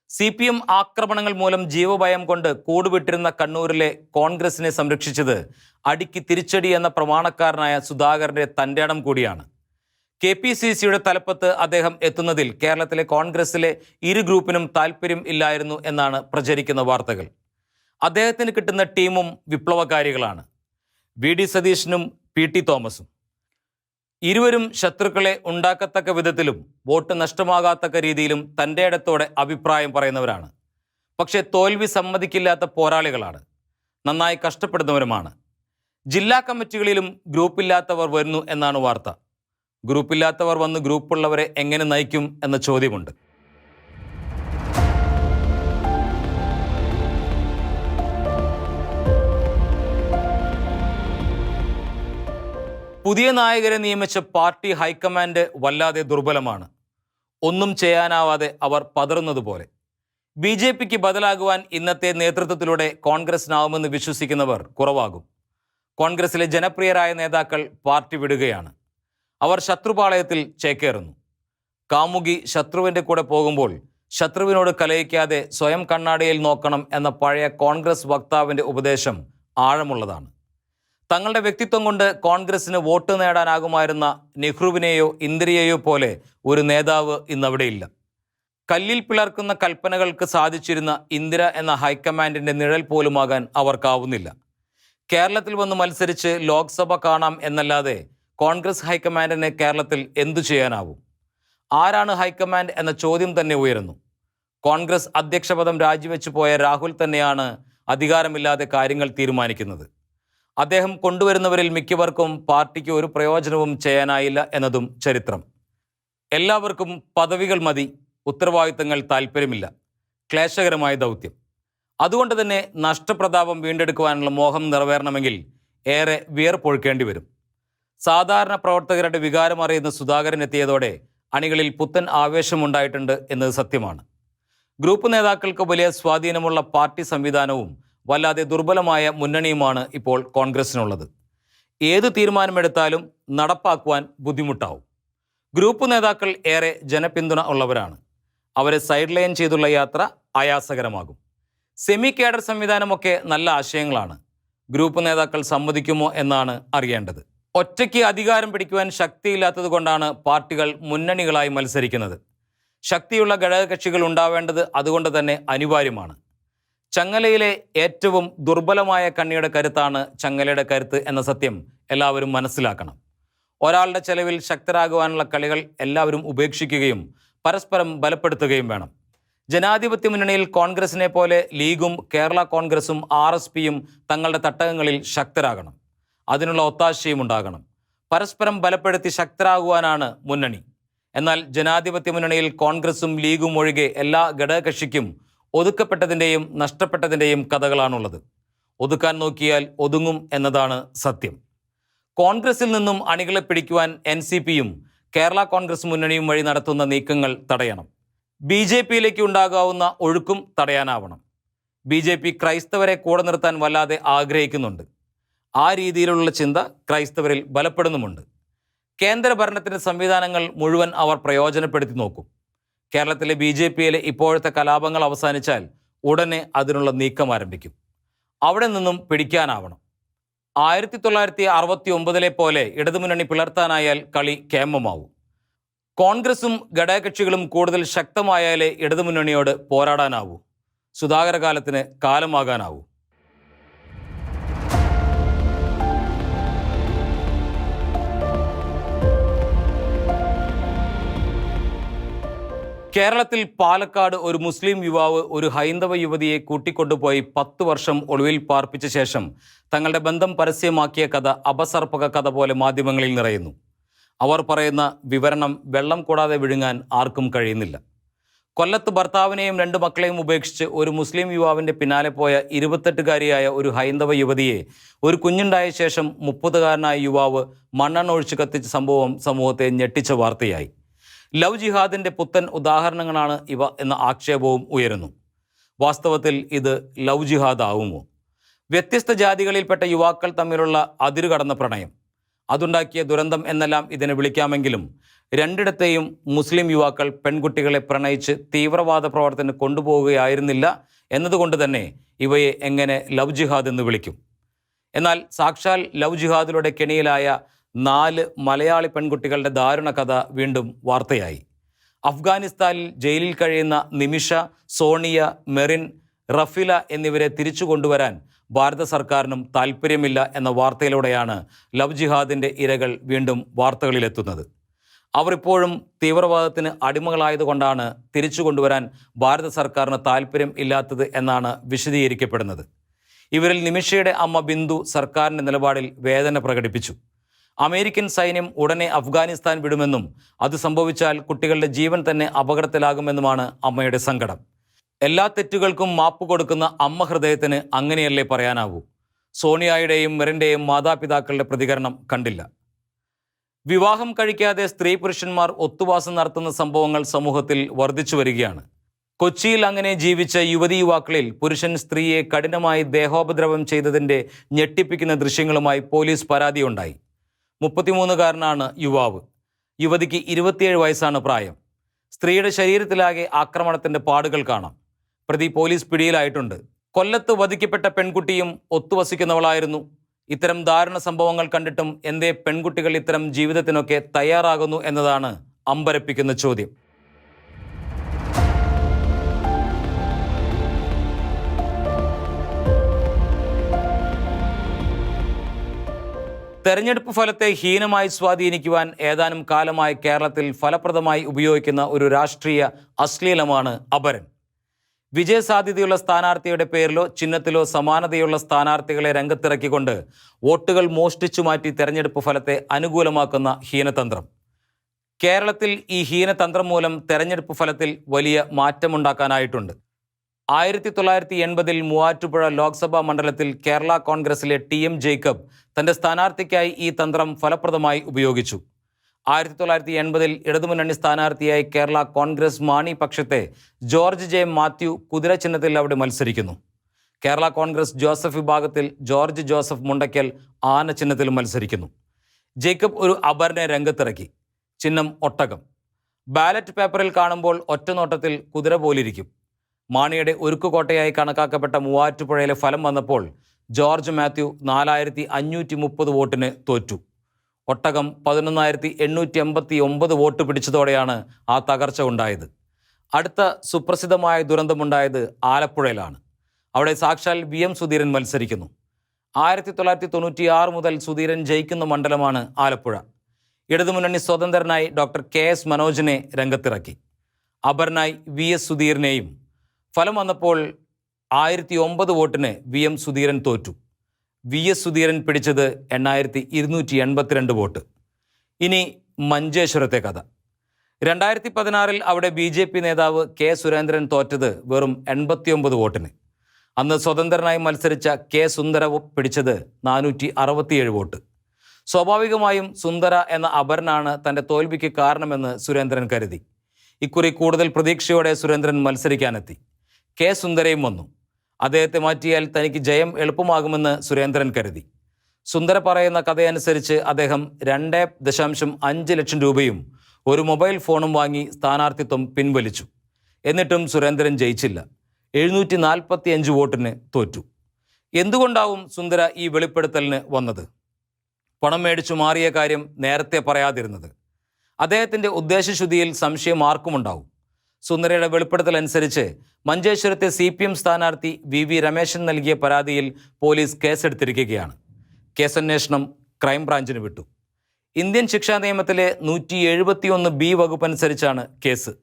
CPM ആക്രമണങ്ങൾ മൂലം ജീവഭയം കൊണ്ട് കൂടുവിട്ടിരുന്ന കണ്ണൂരിലെ കോൺഗ്രസിനെ സംരക്ഷിച്ചത് അടിക്ക് തിരിച്ചടി എന്ന പ്രമാണക്കാരനായ സുധാകരന്റെ തൻ്റെടം കൂടിയാണ്. KPCCയുടെ തലപ്പത്ത് അദ്ദേഹം എത്തുന്നതിൽ കേരളത്തിലെ കോൺഗ്രസിലെ ഇരു ഗ്രൂപ്പിനും താല്പര്യം ഇല്ലായിരുന്നു എന്നാണ് പ്രചരിക്കുന്ന വാർത്തകൾ. അദ്ദേഹത്തിന് കിട്ടുന്ന ടീമും വിപ്ലവകാരികളാണ്. VD സതീശനും PT തോമസും. ഇരുവരും ശത്രുക്കളെ ഉണ്ടാക്കത്തക്ക വിധത്തിലും വോട്ട് നഷ്ടമാകാത്തക്ക രീതിയിലും തൻ്റെ ഇടത്തോടെ അഭിപ്രായം പറയുന്നവരാണ്. പക്ഷേ തോൽവി സമ്മതിക്കില്ലാത്ത പോരാളികളാണ്. നന്നായി കഷ്ടപ്പെടുന്നവരുമാണ്. ജില്ലാ കമ്മിറ്റികളിലും ഗ്രൂപ്പില്ലാത്തവർ വരുന്നു എന്നാണ് വാർത്ത. ഗ്രൂപ്പില്ലാത്തവർ വന്ന് ഗ്രൂപ്പുള്ളവരെ എങ്ങനെ നയിക്കും എന്ന ചോദ്യമുണ്ട്. പുതിയ നായകരെ നിയമിച്ച പാർട്ടി ഹൈക്കമാൻഡ് വല്ലാതെ ദുർബലമാണ്. ഒന്നും ചെയ്യാനാവാതെ അവർ പതറുന്നതുപോലെ. BJPക്ക് ബദലാകുവാൻ ഇന്നത്തെ നേതൃത്വത്തിലൂടെ കോൺഗ്രസിനാവുമെന്ന് വിശ്വസിക്കുന്നവർ കുറവാകും. കോൺഗ്രസിലെ ജനപ്രിയരായ നേതാക്കൾ പാർട്ടി വിടുകയാണ്. അവർ ശത്രുപാളയത്തിൽ ചേക്കേറുന്നു. കാമുകി ശത്രുവിൻ്റെ കൂടെ പോകുമ്പോൾ ശത്രുവിനോട് കലയിക്കാതെ സ്വയം കണ്ണാടിയിൽ നോക്കണം എന്ന പഴയ കോൺഗ്രസ് വക്താവിൻ്റെ ഉപദേശം ആഴമുള്ളതാണ്. തങ്ങളുടെ വ്യക്തിത്വം കൊണ്ട് കോൺഗ്രസിന് വോട്ട് നേടാനാകുമായിരുന്ന നെഹ്റുവിനെയോ ഇന്ദിരയെയോ പോലെ ഒരു നേതാവ് ഇന്നവിടെയില്ല. കല്ലിൽ പിളർക്കുന്ന കൽപ്പനകൾക്ക് സാധിച്ചിരുന്ന ഇന്ദിര എന്ന ഹൈക്കമാൻഡിൻ്റെ നിഴൽ പോലുമാകാൻ അവർക്കാവുന്നില്ല. കേരളത്തിൽ വന്ന് മത്സരിച്ച് ലോക്സഭ കാണാം എന്നല്ലാതെ കോൺഗ്രസ് ഹൈക്കമാൻഡിന് കേരളത്തിൽ എന്തു ചെയ്യാനാവും? ആരാണ് ഹൈക്കമാൻഡ് എന്ന ചോദ്യം തന്നെ ഉയരുന്നു. കോൺഗ്രസ് അധ്യക്ഷ പദം രാജിവെച്ചു പോയ രാഹുൽ തന്നെയാണ് അധികാരമില്ലാതെ കാര്യങ്ങൾ തീരുമാനിക്കുന്നത്. അദ്ദേഹം കൊണ്ടുവരുന്നവരിൽ മിക്കവർക്കും പാർട്ടിക്ക് ഒരു പ്രയോജനവും ചെയ്യാനായില്ല എന്നതും ചരിത്രം. എല്ലാവർക്കും പദവികൾ മതി, ഉത്തരവാദിത്തങ്ങൾ താല്പര്യമില്ല. ക്ലേശകരമായ ദൗത്യം. അതുകൊണ്ട് തന്നെ നഷ്ടപ്രതാപം വീണ്ടെടുക്കുവാനുള്ള മോഹം നിറവേറണമെങ്കിൽ ഏറെ വിയർപ്പൊഴുക്കേണ്ടി വരും. സാധാരണ പ്രവർത്തകരുടെ വികാരം അറിയുന്ന സുധാകരൻ എത്തിയതോടെ അണികളിൽ പുത്തൻ ആവേശമുണ്ടായിട്ടുണ്ട് എന്നത് സത്യമാണ്. ഗ്രൂപ്പ് നേതാക്കൾക്ക് വലിയ സ്വാധീനമുള്ള പാർട്ടി സംവിധാനവും വല്ലാതെ ദുർബലമായ മുന്നണിയുമാണ് ഇപ്പോൾ കോൺഗ്രസിനുള്ളത്. ഏത് തീരുമാനമെടുത്താലും നടപ്പാക്കുവാൻ ബുദ്ധിമുട്ടാവും. ഗ്രൂപ്പ് നേതാക്കൾ ഏറെ ജനപിന്തുണ ഉള്ളവരാണ്. അവരെ സൈഡ് ലൈൻ ചെയ്തുള്ള യാത്ര ആയാസകരമാകും. സെമി കേഡർ സംവിധാനമൊക്കെ നല്ല ആശയങ്ങളാണ്. ഗ്രൂപ്പ് നേതാക്കൾ സമ്മതിക്കുമോ എന്നാണ് അറിയേണ്ടത്. ഒറ്റയ്ക്ക് അധികാരം പിടിക്കുവാൻ ശക്തിയില്ലാത്തത് കൊണ്ടാണ് പാർട്ടികൾ മുന്നണികളായി മത്സരിക്കുന്നത്. ശക്തിയുള്ള ഘടകകക്ഷികൾ ഉണ്ടാവേണ്ടത് അതുകൊണ്ട് തന്നെ അനിവാര്യമാണ്. ചങ്ങലയിലെ ഏറ്റവും ദുർബലമായ കണ്ണിയുടെ കരുത്താണ് ചങ്ങലയുടെ കരുത്ത് എന്ന സത്യം എല്ലാവരും മനസ്സിലാക്കണം. ഒരാളുടെ ചെലവിൽ ശക്തരാകുവാനുള്ള കളികൾ എല്ലാവരും ഉപേക്ഷിക്കുകയും പരസ്പരം ബലപ്പെടുത്തുകയും വേണം. ജനാധിപത്യ മുന്നണിയിൽ കോൺഗ്രസിനെ പോലെ ലീഗും കേരള കോൺഗ്രസും RSPയും തങ്ങളുടെ തട്ടകങ്ങളിൽ ശക്തരാകണം. അതിനുള്ള ഒത്താശയും ഉണ്ടാകണം. പരസ്പരം ബലപ്പെടുത്തി ശക്തരാകുവാനാണ് മുന്നണി. എന്നാൽ ജനാധിപത്യ മുന്നണിയിൽ കോൺഗ്രസും ലീഗും ഒഴികെ എല്ലാ ഘടകകക്ഷിക്കും ഒതുക്കപ്പെട്ടതിൻ്റെയും നഷ്ടപ്പെട്ടതിൻ്റെയും കഥകളാണുള്ളത്. ഒതുക്കാൻ നോക്കിയാൽ ഒതുങ്ങും എന്നതാണ് സത്യം. കോൺഗ്രസിൽ നിന്നും അണികളെ പിടിക്കുവാൻ NCPയും കേരള കോൺഗ്രസ് മുന്നണിയും വഴി നടത്തുന്ന നീക്കങ്ങൾ തടയണം. BJPയിലേക്ക് ഉണ്ടാകാവുന്ന ഒഴുക്കും തടയാനാവണം. BJP ക്രൈസ്തവരെ കൂടെ നിർത്താൻ വല്ലാതെ ആഗ്രഹിക്കുന്നുണ്ട്. ആ രീതിയിലുള്ള ചിന്ത ക്രൈസ്തവരിൽ ബലപ്പെടുന്നുമുണ്ട്. കേന്ദ്ര ഭരണത്തിൻ്റെ സംവിധാനങ്ങൾ മുഴുവൻ അവർ പ്രയോജനപ്പെടുത്തി നോക്കും. കേരളത്തിലെ BJPയിലെ ഇപ്പോഴത്തെ കലാപങ്ങൾ അവസാനിച്ചാൽ ഉടനെ അതിനുള്ള നീക്കം ആരംഭിക്കും. അവിടെ നിന്നും പിടിക്കാനാവണം. 1969 പോലെ ഇടതുമുന്നണി പിളർത്താനായാൽ കളി കേമമാവും. കോൺഗ്രസും ഘടകകക്ഷികളും കൂടുതൽ ശക്തമായാലേ ഇടതുമുന്നണിയോട് പോരാടാനാവൂ. സുധാകര കാലത്തിന് കാലമാകാനാവൂ. കേരളത്തിൽ പാലക്കാട് ഒരു മുസ്ലിം യുവാവ് ഒരു ഹൈന്ദവ യുവതിയെ കൂട്ടിക്കൊണ്ടുപോയി 10 വർഷം ഒളിവിൽ പാർപ്പിച്ച ശേഷം തങ്ങളുടെ ബന്ധം പരസ്യമാക്കിയ കഥ അപസർപ്പക കഥ പോലെ മാധ്യമങ്ങളിൽ നിറയുന്നു. അവർ പറയുന്ന വിവരണം വെള്ളം കൂടാതെ വിഴുങ്ങാൻ ആർക്കും കഴിയുന്നില്ല. കൊല്ലത്ത് ഭർത്താവിനെയും 2 മക്കളെയും ഉപേക്ഷിച്ച് ഒരു മുസ്ലിം യുവാവിൻ്റെ പിന്നാലെ പോയ 28-കാരിയായ ഒരു ഹൈന്ദവ യുവതിയെ ഒരു കുഞ്ഞുണ്ടായ ശേഷം 30-കാരനായ യുവാവ് മണ്ണെണ്ണ ഒഴിച്ച് കത്തിച്ച സംഭവം സമൂഹത്തെ ഞെട്ടിച്ച വാർത്തയായി. ലവ് ജിഹാദിൻ്റെ പുത്തൻ ഉദാഹരണങ്ങളാണ് ഇവ എന്ന ആക്ഷേപവും ഉയരുന്നു. വാസ്തവത്തിൽ ഇത് ലവ് ജിഹാദ് ആവുമോ? വ്യത്യസ്ത ജാതികളിൽപ്പെട്ട യുവാക്കൾ തമ്മിലുള്ള അതിരുകടന്ന പ്രണയം, അതുണ്ടാക്കിയ ദുരന്തം എന്നെല്ലാം ഇതിനെ വിളിക്കാമെങ്കിലും രണ്ടിടത്തെയും മുസ്ലിം യുവാക്കൾ പെൺകുട്ടികളെ പ്രണയിച്ച് തീവ്രവാദ പ്രവർത്തനം കൊണ്ടുപോവുകയായിരുന്നില്ല എന്നതുകൊണ്ട് തന്നെ ഇവയെ എങ്ങനെ ലവ് ജിഹാദ് എന്ന് വിളിക്കും? എന്നാൽ സാക്ഷാൽ ലവ് ജിഹാദിലൂടെ കെണിയിലായ 4 മലയാളി പെൺകുട്ടികളുടെ ദാരുണ കഥ വീണ്ടും വാർത്തയായി. അഫ്ഗാനിസ്ഥാനിൽ ജയിലിൽ കഴിയുന്ന നിമിഷ, സോണിയ, മെറിൻ, റഫീല എന്നിവരെ തിരിച്ചു കൊണ്ടുവരാൻ ഭാരത സർക്കാരിനും താല്പര്യമില്ല എന്ന വാർത്തയിലൂടെയാണ് ലവ് ജിഹാദിൻ്റെ ഇരകൾ വീണ്ടും വാർത്തകളിലെത്തുന്നത്. അവർ ഇപ്പോഴും തീവ്രവാദത്തിന് അടിമകളായതുകൊണ്ടാണ് തിരിച്ചു കൊണ്ടുവരാൻ ഭാരത സർക്കാരിന് താല്പര്യം ഇല്ലാത്തത് എന്നാണ് വിശദീകരിക്കപ്പെടുന്നത്. ഇവരിൽ നിമിഷയുടെ അമ്മ ബിന്ദു സർക്കാരിൻ്റെ നിലപാടിൽ വേദന പ്രകടിപ്പിച്ചു. അമേരിക്കൻ സൈന്യം ഉടനെ അഫ്ഗാനിസ്ഥാൻ വിടുമെന്നും അത് സംഭവിച്ചാൽ കുട്ടികളുടെ ജീവൻ തന്നെ അപകടത്തിലാകുമെന്നുമാണ് അമ്മയുടെ സങ്കടം. എല്ലാ തെറ്റുകൾക്കും മാപ്പ് കൊടുക്കുന്ന അമ്മ ഹൃദയത്തിന് അങ്ങനെയല്ലേ പറയാനാവൂ. സോണിയയുടെയും മെറിൻ്റെയും മാതാപിതാക്കളുടെ പ്രതികരണം കണ്ടില്ല. വിവാഹം കഴിക്കാതെ സ്ത്രീ പുരുഷന്മാർ ഒത്തുവാസം നടത്തുന്ന സംഭവങ്ങൾ സമൂഹത്തിൽ വർദ്ധിച്ചു വരികയാണ്. കൊച്ചിയിൽ അങ്ങനെ ജീവിച്ച യുവതി യുവാക്കളിൽ പുരുഷൻ സ്ത്രീയെ കഠിനമായി ദേഹോപദ്രവം ചെയ്തതിൻ്റെ ഞെട്ടിപ്പിക്കുന്ന ദൃശ്യങ്ങളുമായി പോലീസ് പരാതിയുണ്ടായി. 33-കാരനാണ് യുവാവ്. യുവതിക്ക് 27 വയസ്സാണ് പ്രായം. സ്ത്രീയുടെ ശരീരത്തിലാകെ ആക്രമണത്തിൻ്റെ പാടുകൾ കാണാം. പ്രതി പോലീസ് പിടിയിലായിട്ടുണ്ട്. കൊല്ലത്ത് വധിക്കപ്പെട്ട പെൺകുട്ടിയും ഒത്തുവസിക്കുന്നവളായിരുന്നു. ഇത്തരം ദാരുണ സംഭവങ്ങൾ കണ്ടിട്ടും എന്തേ പെൺകുട്ടികൾ ഇത്തരം ജീവിതത്തിനൊക്കെ തയ്യാറാകുന്നു എന്നതാണ് അമ്പരപ്പിക്കുന്ന ചോദ്യം. തെരഞ്ഞെടുപ്പ് ഫലത്തെ ഹീനമായി സ്വാധീനിക്കുവാൻ ഏതാനും കാലമായി കേരളത്തിൽ ഫലപ്രദമായി ഉപയോഗിക്കുന്ന ഒരു രാഷ്ട്രീയ അശ്ലീലമാണ് അപരൻ. വിജയസാധ്യതയുള്ള സ്ഥാനാർത്ഥിയുടെ പേരിലോ ചിഹ്നത്തിലോ സമാനതയുള്ള സ്ഥാനാർത്ഥികളെ രംഗത്തിറക്കിക്കൊണ്ട് വോട്ടുകൾ മോഷ്ടിച്ചു മാറ്റി തെരഞ്ഞെടുപ്പ് ഫലത്തെ അനുകൂലമാക്കുന്ന ഹീനതന്ത്രം. കേരളത്തിൽ ഈ ഹീനതന്ത്രം മൂലം തെരഞ്ഞെടുപ്പ് ഫലത്തിൽ വലിയ മാറ്റമുണ്ടാക്കാനായിട്ടുണ്ട്. 1980-ൽ മൂവാറ്റുപുഴ ലോക്സഭാ മണ്ഡലത്തിൽ കേരള കോൺഗ്രസിലെ TM ജേക്കബ് തൻ്റെ സ്ഥാനാർത്ഥിക്കായി ഈ തന്ത്രം ഫലപ്രദമായി ഉപയോഗിച്ചു. 1980-ൽ ഇടതുമുന്നണി സ്ഥാനാർത്ഥിയായി കേരള കോൺഗ്രസ് മാണി പക്ഷത്തെ ജോർജ് ജെ മാത്യു കുതിര ചിഹ്നത്തിൽ അവിടെ മത്സരിക്കുന്നു. കേരള കോൺഗ്രസ് ജോസഫ് വിഭാഗത്തിൽ ജോർജ് ജോസഫ് മുണ്ടയ്ക്കൽ ആന ചിഹ്നത്തിൽ മത്സരിക്കുന്നു. ജേക്കബ് ഒരു അപരനെ രംഗത്തിറക്കി. ചിഹ്നം ഒട്ടകം. ബാലറ്റ് പേപ്പറിൽ കാണുമ്പോൾ ഒറ്റനോട്ടത്തിൽ കുതിര പോലിരിക്കും. മാണിയുടെ ഒരുക്കുകോട്ടയായി കണക്കാക്കപ്പെട്ട മൂവാറ്റുപുഴയിലെ ഫലം വന്നപ്പോൾ ജോർജ് മാത്യു 4530 വോട്ടിന് തോറ്റു. ഒട്ടകം 11,889 വോട്ട് പിടിച്ചതോടെയാണ് ആ തകർച്ച ഉണ്ടായത്. അടുത്ത സുപ്രസിദ്ധമായ ദുരന്തമുണ്ടായത് ആലപ്പുഴയിലാണ്. അവിടെ സാക്ഷാൽ VM സുധീരൻ മത്സരിക്കുന്നു. 1996 മുതൽ സുധീരൻ ജയിക്കുന്ന മണ്ഡലമാണ് ആലപ്പുഴ. ഇടതുമുന്നണി സ്വതന്ത്രനായി ഡോക്ടർ KS മനോജിനെ രംഗത്തിറക്കി. അപരനായി VS സുധീരനെയും. ഫലം വന്നപ്പോൾ 1009 വോട്ടിന് VM സുധീരൻ തോറ്റു. VS സുധീരൻ പിടിച്ചത് 8282 വോട്ട്. ഇനി മഞ്ചേശ്വരത്തെ കഥ. 2016-ൽ അവിടെ BJP നേതാവ് K സുരേന്ദ്രൻ തോറ്റത് വെറും 89 വോട്ടിന്. അന്ന് സ്വതന്ത്രനായി മത്സരിച്ച K സുന്ദര പിടിച്ചത് 467 വോട്ട്. സ്വാഭാവികമായും സുന്ദര എന്ന അപരനാണ് തൻ്റെ തോൽവിക്ക് കാരണമെന്ന് സുരേന്ദ്രൻ കരുതി. ഇക്കുറി കൂടുതൽ പ്രതീക്ഷയോടെ സുരേന്ദ്രൻ മത്സരിക്കാനെത്തി. K സുന്ദരയും വന്നു. അദ്ദേഹത്തെ മാറ്റിയാൽ തനിക്ക് ജയം എളുപ്പമാകുമെന്ന് സുരേന്ദ്രൻ കരുതി. സുന്ദര പറയുന്ന കഥയനുസരിച്ച് അദ്ദേഹം 2.5 ലക്ഷം രൂപയും ഒരു മൊബൈൽ ഫോണും വാങ്ങി സ്ഥാനാർത്ഥിത്വം പിൻവലിച്ചു. എന്നിട്ടും സുരേന്ദ്രൻ ജയിച്ചില്ല. 745 വോട്ടിന് തോറ്റു. എന്തുകൊണ്ടാവും സുന്ദര ഈ വെളിപ്പെടുത്തലിന് വന്നത്? പണം മേടിച്ചു മാറിയ കാര്യം നേരത്തെ പറയാതിരുന്നത്. അദ്ദേഹത്തിൻ്റെ ഉദ്ദേശശുദ്ധിയിൽ സംശയം ആർക്കുമുണ്ടാവും. സുന്ദരയുടെ വെളിപ്പെടുത്തൽ അനുസരിച്ച് മഞ്ചേശ്വരത്തെ CPM സ്ഥാനാർത്ഥി VV രമേശൻ നൽകിയ പരാതിയിൽ പോലീസ് കേസെടുത്തിരിക്കുകയാണ്. കേസന്വേഷണം ക്രൈംബ്രാഞ്ചിന് വിട്ടു. ഇന്ത്യൻ ശിക്ഷാ നിയമത്തിലെ 171B വകുപ്പ് അനുസരിച്ചാണ് കേസ്.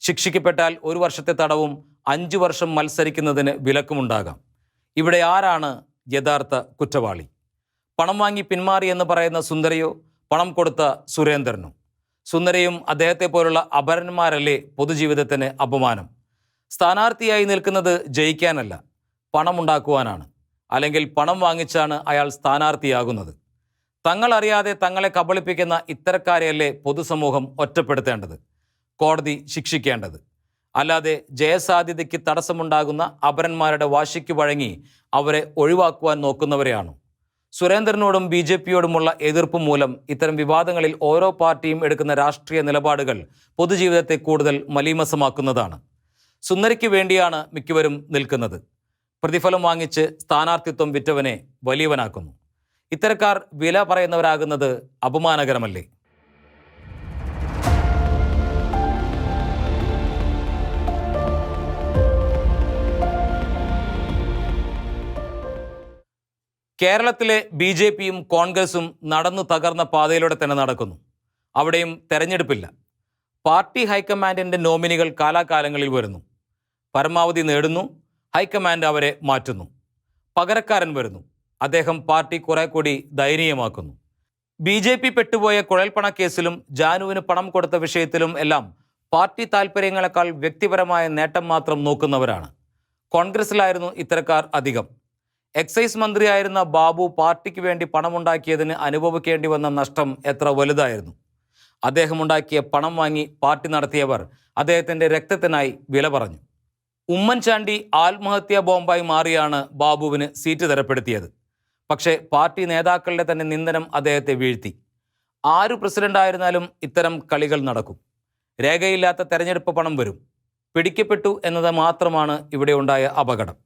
ശിക്ഷിക്കപ്പെട്ടാൽ 1 വർഷത്തെ തടവും 5 വർഷം മത്സരിക്കുന്നതിന് വിലക്കുമുണ്ടാകാം. ഇവിടെ ആരാണ് യഥാർത്ഥ കുറ്റവാളി? പണം വാങ്ങി പിന്മാറി എന്ന് പറയുന്ന സുന്ദരയോ, പണം കൊടുത്ത സുരേന്ദ്രനോ? സുന്ദരയും അദ്ദേഹത്തെ പോലുള്ള അപരന്മാരല്ലേ പൊതുജീവിതത്തിന് അപമാനം? സ്ഥാനാർത്ഥിയായി നിൽക്കുന്നത് ജയിക്കാനല്ല, പണമുണ്ടാക്കുവാനാണ്. അല്ലെങ്കിൽ പണം വാങ്ങിച്ചാണ് അയാൾ സ്ഥാനാർത്ഥിയാകുന്നത്. തങ്ങളറിയാതെ തങ്ങളെ കബളിപ്പിക്കുന്ന ഇത്തരക്കാരെയല്ലേ പൊതുസമൂഹം ഒറ്റപ്പെടുത്തേണ്ടത്, കോടതി ശിക്ഷിക്കേണ്ടത്. അല്ലാതെ ജയസാധ്യതയ്ക്ക് തടസ്സമുണ്ടാകുന്ന അപരന്മാരുടെ വാശിക്ക് വഴങ്ങി അവരെ ഒഴിവാക്കുവാൻ നോക്കുന്നവരെയാണോ? സുരേന്ദ്രനോടും BJPയോടുമുള്ള എതിർപ്പ് മൂലം ഇത്തരം വിവാദങ്ങളിൽ ഓരോ പാർട്ടിയും എടുക്കുന്ന രാഷ്ട്രീയ നിലപാടുകൾ പൊതുജീവിതത്തെ കൂടുതൽ മലീമസമാക്കുന്നതാണ്. സുന്ദരിക്ക് വേണ്ടിയാണ് മിക്കവരും നിൽക്കുന്നത്. പ്രതിഫലം വാങ്ങിച്ച് സ്ഥാനാർത്ഥിത്വം വിറ്റവനെ വലിയവനാക്കുന്നു. ഇത്തരക്കാർ വില പറയുന്നവരാകുന്നത് അപമാനകരമല്ലേ? കേരളത്തിലെ BJPയും കോൺഗ്രസും നടന്നു തകർന്ന പാതയിലൂടെ തന്നെ നടക്കുന്നു. അവിടെയും തെരഞ്ഞെടുപ്പില്ല. പാർട്ടി ഹൈക്കമാൻഡിൻ്റെ നോമിനികൾ കാലാകാലങ്ങളിൽ വരുന്നു, പരമാവധി നേടുന്നു, ഹൈക്കമാൻഡ് അവരെ മാറ്റുന്നു. പകരക്കാരൻ വരുന്നു, അദ്ദേഹം പാർട്ടി കുറെ കൂടി ദയനീയമാക്കുന്നു. BJP പെട്ടുപോയ കുഴൽപ്പണ കേസിലും ജാനുവിന് പണം കൊടുത്ത വിഷയത്തിലും എല്ലാം പാർട്ടി താൽപ്പര്യങ്ങളെക്കാൾ വ്യക്തിപരമായ നേട്ടം മാത്രം നോക്കുന്നവരാണ്. കോൺഗ്രസിലായിരുന്നു ഇത്തരക്കാർ അധികം. എക്സൈസ് മന്ത്രിയായിരുന്ന ബാബു പാർട്ടിക്ക് വേണ്ടി പണമുണ്ടാക്കിയതിന് അനുഭവിക്കേണ്ടി വന്ന നഷ്ടം എത്ര വലുതായിരുന്നു. അദ്ദേഹം ഉണ്ടാക്കിയ പണം വാങ്ങി പാർട്ടി നടത്തിയവർ അദ്ദേഹത്തിൻ്റെ രക്തത്തിനായി വില പറഞ്ഞു. ഉമ്മൻചാണ്ടി ആത്മഹത്യാ ബോംബായി മാറിയാണ് ബാബുവിന് സീറ്റ് തരപ്പെടുത്തിയത്. പക്ഷേ പാർട്ടി നേതാക്കളുടെ തന്നെ നിന്ദനം അദ്ദേഹത്തെ വീഴ്ത്തി. ആര് പ്രസിഡന്റായിരുന്നാലും ഇത്തരം കളികൾ നടക്കും. രേഖയില്ലാത്ത തെരഞ്ഞെടുപ്പ് പണം വരും. പിടിക്കപ്പെട്ടു എന്നത് മാത്രമാണ് ഇവിടെ ഉണ്ടായ അപകടം.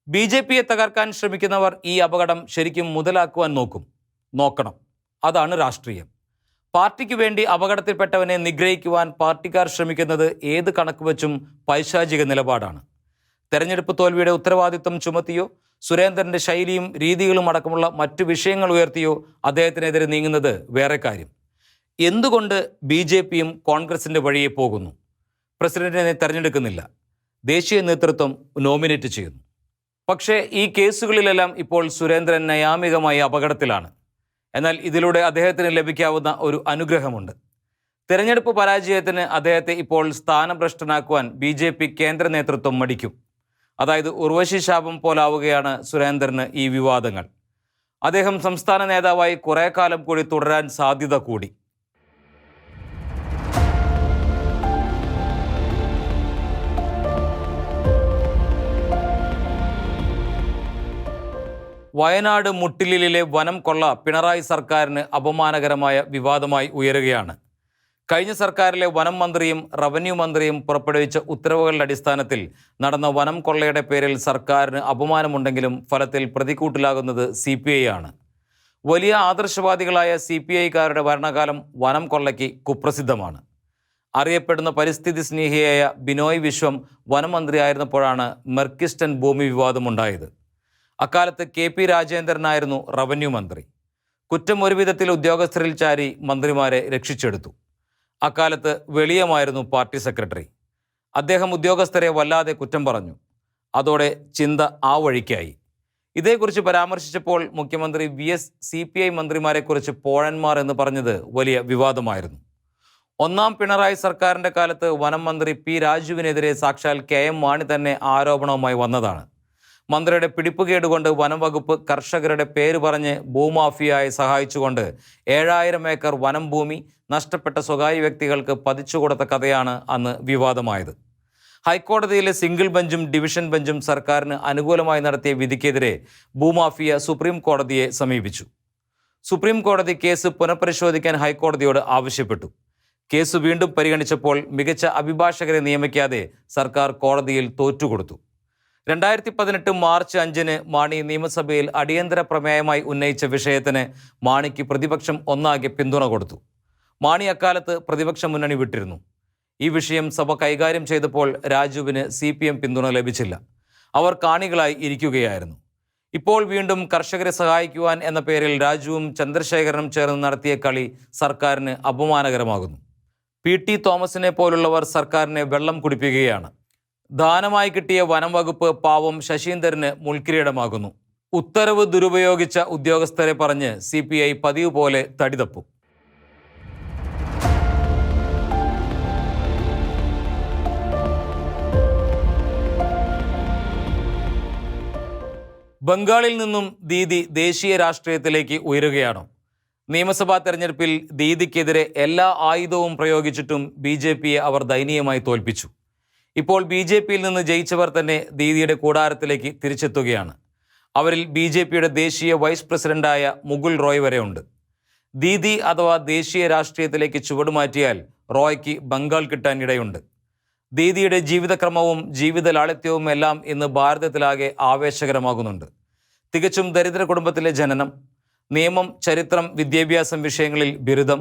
BJPയെ തകർക്കാൻ ശ്രമിക്കുന്നവർ ഈ അപകടം ശരിക്കും മുതലാക്കുവാൻ നോക്കണം. അതാണ് രാഷ്ട്രീയം. പാർട്ടിക്ക് വേണ്ടി അപകടത്തിൽപ്പെട്ടവനെ നിഗ്രഹിക്കുവാൻ പാർട്ടിക്കാർ ശ്രമിക്കുന്നത് ഏത് കണക്ക് വെച്ചും പൈശാചിക നിലപാടാണ്. തെരഞ്ഞെടുപ്പ് തോൽവിയുടെ ഉത്തരവാദിത്വം ചുമത്തിയോ, സുരേന്ദ്രൻ്റെ ശൈലിയും രീതികളും അടക്കമുള്ള മറ്റു വിഷയങ്ങൾ ഉയർത്തിയോ അദ്ദേഹത്തിനെതിരെ നീങ്ങുന്നത് വേറെ കാര്യം. എന്തുകൊണ്ട് BJPയും കോൺഗ്രസിൻ്റെ വഴിയെ പോകുന്നു? പ്രസിഡന്റിനെ തെരഞ്ഞെടുക്കുന്നില്ല, ദേശീയ നേതൃത്വം നോമിനേറ്റ് ചെയ്യുന്നു. പക്ഷേ ഈ കേസുകളിലെല്ലാം ഇപ്പോൾ സുരേന്ദ്രൻ നയാമികമായി അപകടത്തിലാണ്. എന്നാൽ ഇതിലൂടെ അദ്ദേഹത്തിന് ലഭിക്കാവുന്ന ഒരു അനുഗ്രഹമുണ്ട്. തിരഞ്ഞെടുപ്പ് പരാജയത്തിന് അദ്ദേഹത്തെ ഇപ്പോൾ സ്ഥാനഭ്രഷ്ടനാക്കുവാൻ BJP കേന്ദ്ര നേതൃത്വം മടിക്കും. അതായത് ഉർവശി ശാപം പോലാവുകയാണ് സുരേന്ദ്രന് ഈ വിവാദങ്ങൾ. അദ്ദേഹം സംസ്ഥാന നേതാവായി കുറേ കാലം കൂടി തുടരാൻ സാധ്യത കൂടി. വയനാട് മുട്ടിലിലെ വനം കൊള്ള പിണറായി സർക്കാരിന് അപമാനകരമായ വിവാദമായി ഉയരുകയാണ്. കഴിഞ്ഞ സർക്കാരിലെ വനം മന്ത്രിയും റവന്യൂ മന്ത്രിയും പുറപ്പെടുവിച്ച ഉത്തരവുകളുടെ അടിസ്ഥാനത്തിൽ നടന്ന വനം കൊള്ളയുടെ പേരിൽ സർക്കാരിന് അപമാനമുണ്ടെങ്കിലും ഫലത്തിൽ പ്രതിക്കൂട്ടിലാകുന്നത് CPI ആണ്. വലിയ ആദർശവാദികളായ CPIക്കാരുടെ ഭരണകാലം വനം കൊള്ളയ്ക്ക് കുപ്രസിദ്ധമാണ്. അറിയപ്പെടുന്ന പരിസ്ഥിതി സ്നേഹിയായ ബിനോയ് വിശ്വം വനമന്ത്രിയായിരുന്നപ്പോഴാണ് മെർക്കിസ്റ്റൺ ഭൂമി വിവാദമുണ്ടായത്. അക്കാലത്ത് KP രാജേന്ദ്രനായിരുന്നു റവന്യൂ മന്ത്രി. കുറ്റം ഒരു വിധത്തിൽ ഉദ്യോഗസ്ഥരിൽ ചാരി മന്ത്രിമാരെ രക്ഷിച്ചെടുത്തു. അക്കാലത്ത് വെളിയമായിരുന്നു പാർട്ടി സെക്രട്ടറി. അദ്ദേഹം ഉദ്യോഗസ്ഥരെ വല്ലാതെ കുറ്റം പറഞ്ഞു. അതോടെ ചിന്ത ആ വഴിക്കായി. ഇതേക്കുറിച്ച് പരാമർശിച്ചപ്പോൾ മുഖ്യമന്ത്രി VS CPI മന്ത്രിമാരെക്കുറിച്ച് പോഴന്മാർ എന്ന് പറഞ്ഞത് വലിയ വിവാദമായിരുന്നു. ഒന്നാം പിണറായി സർക്കാരിൻ്റെ കാലത്ത് വനം മന്ത്രി P രാജുവിനെതിരെ സാക്ഷാൽ KM മാണി തന്നെ ആരോപണവുമായി വന്നതാണ്. മന്ത്രിയുടെ പിടിപ്പുകേടുകൊണ്ട് വനം വകുപ്പ് കർഷകരുടെ പേര് പറഞ്ഞ് ഭൂമാഫിയയെ സഹായിച്ചുകൊണ്ട് 7000 ഏക്കർ വനം ഭൂമി നഷ്ടപ്പെട്ട സ്വകാര്യ വ്യക്തികൾക്ക് പതിച്ചു കൊടുത്ത കഥയാണ് അന്ന് വിവാദമായത്. ഹൈക്കോടതിയിലെ സിംഗിൾ ബെഞ്ചും ഡിവിഷൻ ബെഞ്ചും സർക്കാരിന് അനുകൂലമായി നടത്തിയ വിധിക്കെതിരെ ഭൂമാഫിയ സുപ്രീം കോടതിയെ സമീപിച്ചു. സുപ്രീം കോടതി കേസ് പുനഃപരിശോധിക്കാൻ ഹൈക്കോടതിയോട് ആവശ്യപ്പെട്ടു. കേസ് വീണ്ടും പരിഗണിച്ചപ്പോൾ മികച്ച അഭിഭാഷകരെ നിയമിക്കാതെ സർക്കാർ കോടതിയിൽ തോറ്റുകൊടുത്തു. 2018 മാർച്ച് 5 മാണി നിയമസഭയിൽ അടിയന്തര പ്രമേയമായി ഉന്നയിച്ച വിഷയത്തിന് മാണിക്ക് പ്രതിപക്ഷം ഒന്നാകെ പിന്തുണ കൊടുത്തു. മാണി അക്കാലത്ത് പ്രതിപക്ഷ മുന്നണി വിട്ടിരുന്നു. ഈ വിഷയം സഭ കൈകാര്യം ചെയ്തപ്പോൾ രാജുവിന് CPM പിന്തുണ ലഭിച്ചില്ല. അവർ കാണികളായി ഇരിക്കുകയായിരുന്നു. ഇപ്പോൾ വീണ്ടും കർഷകരെ സഹായിക്കുവാൻ എന്ന പേരിൽ രാജുവും ചന്ദ്രശേഖരനും ചേർന്ന് നടത്തിയ കളി സർക്കാരിന് അപമാനകരമാകുന്നു. PT തോമസിനെ പോലുള്ളവർ സർക്കാരിനെ വെള്ളം കുടിപ്പിക്കുകയാണ്. ദാനമായി കിട്ടിയ വനം വകുപ്പ് പാവം ശശീന്ദ്രന് മുൾക്കിരീടമാകുന്നു. ഉത്തരവ് ദുരുപയോഗിച്ച ഉദ്യോഗസ്ഥരെ പറഞ്ഞ് CPI പതിവ് പോലെ തടിതപ്പും. ബംഗാളിൽ നിന്നും ദീദി ദേശീയ രാഷ്ട്രീയത്തിലേക്ക് ഉയരുകയാണ്. നിയമസഭാ തെരഞ്ഞെടുപ്പിൽ ദീദിക്കെതിരെ എല്ലാ ആയുധവും പ്രയോഗിച്ചിട്ടും BJPയെ അവർ ദയനീയമായി തോൽപ്പിച്ചു. ഇപ്പോൾ BJPയിൽ നിന്ന് ജയിച്ചവർ തന്നെ ദീദിയുടെ കൂടാരത്തിലേക്ക് തിരിച്ചെത്തുകയാണ്. അവരിൽ BJPയുടെ ദേശീയ വൈസ് പ്രസിഡന്റായ മുകുൾ റോയ് വരെ ഉണ്ട്. ദീദി അഥവാ ദേശീയ രാഷ്ട്രീയത്തിലേക്ക് ചുവടുമാറ്റിയാൽ റോയ്ക്ക് ബംഗാൾ കിട്ടാനിടയുണ്ട്. ദീദിയുടെ ജീവിതക്രമവും ജീവിത ലാളിത്യവും എല്ലാം ഇന്ന് ഭാരതത്തിലാകെ ആവേശകരമാകുന്നുണ്ട്. തികച്ചും ദരിദ്ര കുടുംബത്തിലെ ജനനം, നിയമം, ചരിത്രം, വിദ്യാഭ്യാസം വിഷയങ്ങളിൽ ബിരുദം,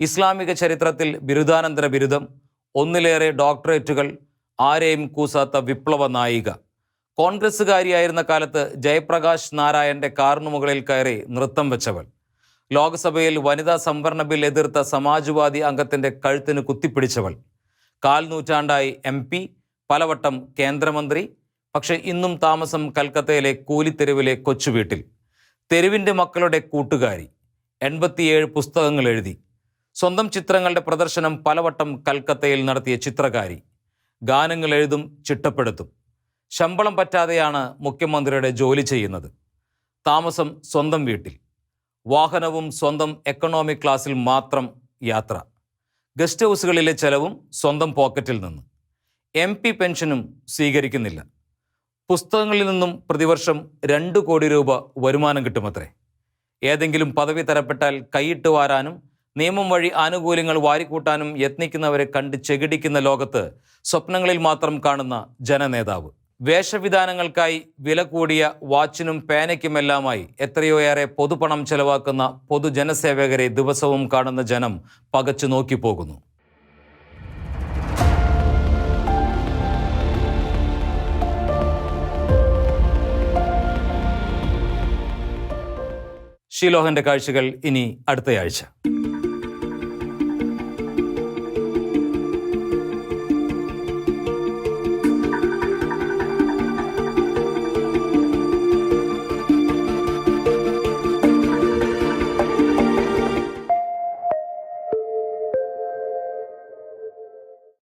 ഇസ്ലാമിക ചരിത്രത്തിൽ ബിരുദാനന്തര ബിരുദം, ഒന്നിലേറെ ഡോക്ടറേറ്റുകൾ, ആരെയും കൂസാത്ത വിപ്ലവ നായിക. കോൺഗ്രസ്സുകാരിയായിരുന്ന കാലത്ത് ജയപ്രകാശ് നാരായണന്റെ കാറിനു മുകളിൽ കയറി നൃത്തം വെച്ചവൾ. ലോക്സഭയിൽ വനിതാ സംവരണ ബിൽ എതിർത്ത സമാജ്വാദി അംഗത്തിന്റെ കഴുത്തിന് കുത്തിപ്പിടിച്ചവൾ. 4 നൂറ്റാണ്ടായി MP, പലവട്ടം കേന്ദ്രമന്ത്രി. പക്ഷെ ഇന്നും താമസം കൽക്കത്തയിലെ കൂലിത്തെരുവിലെ കൊച്ചുവീട്ടിൽ. തെരുവിൻ്റെ മക്കളുടെ കൂട്ടുകാരി. 87 പുസ്തകങ്ങൾ എഴുതി. സ്വന്തം ചിത്രങ്ങളുടെ പ്രദർശനം പലവട്ടം കൽക്കത്തയിൽ നടത്തിയ ചിത്രകാരി. ഗാനങ്ങൾ എഴുതും, ചിട്ടപ്പെടുത്തും. ശമ്പളം പറ്റാതെയാണ് മുഖ്യമന്ത്രിയുടെ ജോലി ചെയ്യുന്നത്. താമസം സ്വന്തം വീട്ടിൽ. വാഹനവും സ്വന്തം എക്കണോമിക് ക്ലാസ്സിൽ മാത്രം യാത്ര. ഗസ്റ്റ് ഹൗസുകളിലെ ചെലവും സ്വന്തം പോക്കറ്റിൽ നിന്ന്. MP പെൻഷനും സ്വീകരിക്കുന്നില്ല. പുസ്തകങ്ങളിൽ നിന്നും പ്രതിവർഷം 2 കോടി രൂപ വരുമാനം കിട്ടുമത്രേ. ഏതെങ്കിലും പദവി തരപ്പെട്ടാൽ കൈയിട്ട് വാരാനും നിയമം വഴി ആനുകൂല്യങ്ങൾ വാരിക്കൂട്ടാനും യത്നിക്കുന്നവരെ കണ്ട് ചെകിടിക്കുന്ന ലോകത്ത് സ്വപ്നങ്ങളിൽ മാത്രം കാണുന്ന ജനനേതാവ്. വേഷവിധാനങ്ങൾക്കായി വില കൂടിയ വാച്ചിനും പേനയ്ക്കുമെല്ലാമായി എത്രയോ ഏറെ പൊതുപണം ചെലവാക്കുന്ന പൊതുജനസേവകരെ ദിവസവും കാണുന്ന ജനം പകച്ചു നോക്കിപ്പോകുന്നു. ഷീലോഹന്റെ കാഴ്ചകൾ ഇനി അടുത്തയാഴ്ച.